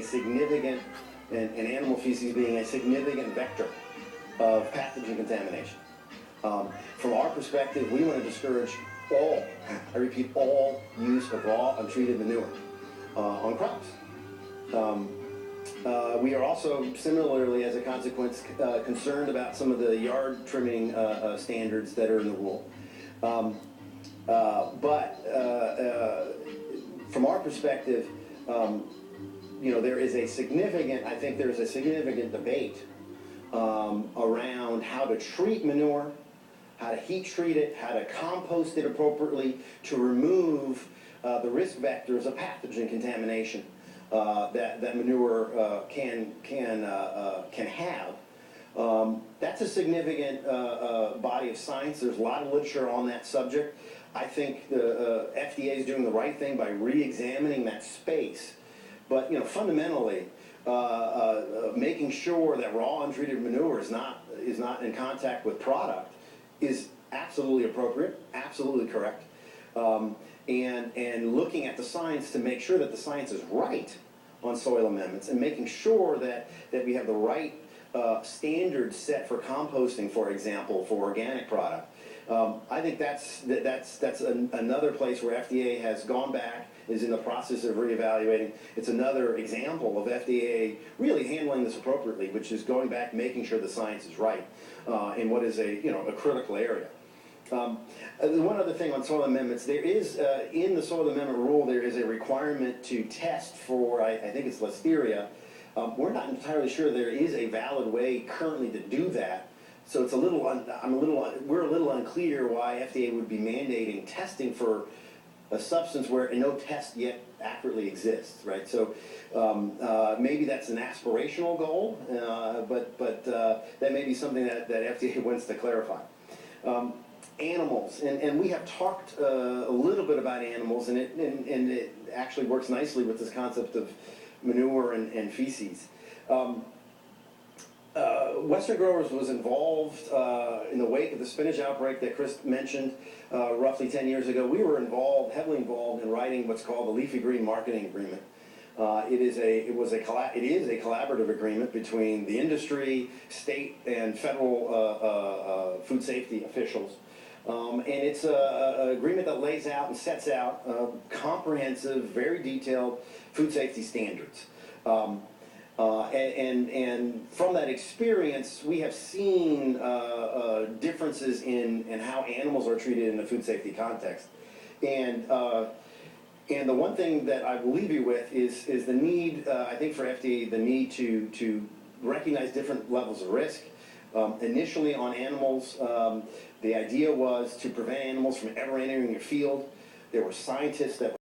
significant, and animal feces being a significant vector of pathogen contamination. From our perspective, we want to discourage all, I repeat, all use of raw, untreated manure on crops. We are also similarly, as a consequence, concerned about some of the yard trimming standards that are in the rule. From our perspective, there is a significant, I think there's a significant debate around how to treat manure, how to heat treat it, how to compost it appropriately to remove the risk vectors of pathogen contamination that manure can have. That's a significant body of science. There's a lot of literature on that subject. I think the FDA is doing the right thing by re-examining that space. But fundamentally, making sure that raw untreated manure is not in contact with product is absolutely appropriate, absolutely correct. And looking at the science to make sure that the science is right on soil amendments, and making sure that we have the right standards set for composting, for example, for organic product. I think that's another place where FDA has gone back, is in the process of reevaluating. It's another example of FDA really handling this appropriately, which is going back, making sure the science is right in what is a critical area. One other thing on soil amendments, there is in the soil amendment rule, there is a requirement to test for, I think it's listeria. We're not entirely sure there is a valid way currently to do that. So it's we're a little unclear why FDA would be mandating testing for a substance where no test yet accurately exists, right? So maybe that's an aspirational goal, but that may be something that FDA wants to clarify. Animals, and we have talked a little bit about animals, and it actually works nicely with this concept of manure and feces. Western Growers was involved in the wake of the spinach outbreak that Chris mentioned roughly 10 years ago. We were heavily involved in writing what's called the Leafy Green Marketing Agreement. It is a collaborative agreement between the industry, state, and federal food safety officials. And it's an agreement that lays out and sets out comprehensive, very detailed food safety standards. And from that experience, we have seen differences in how animals are treated in the food safety context. And the one thing that I will leave you with is the need, I think for FDA, the need to recognize different levels of risk. Initially on animals, the idea was to prevent animals from ever entering your field. There were scientists that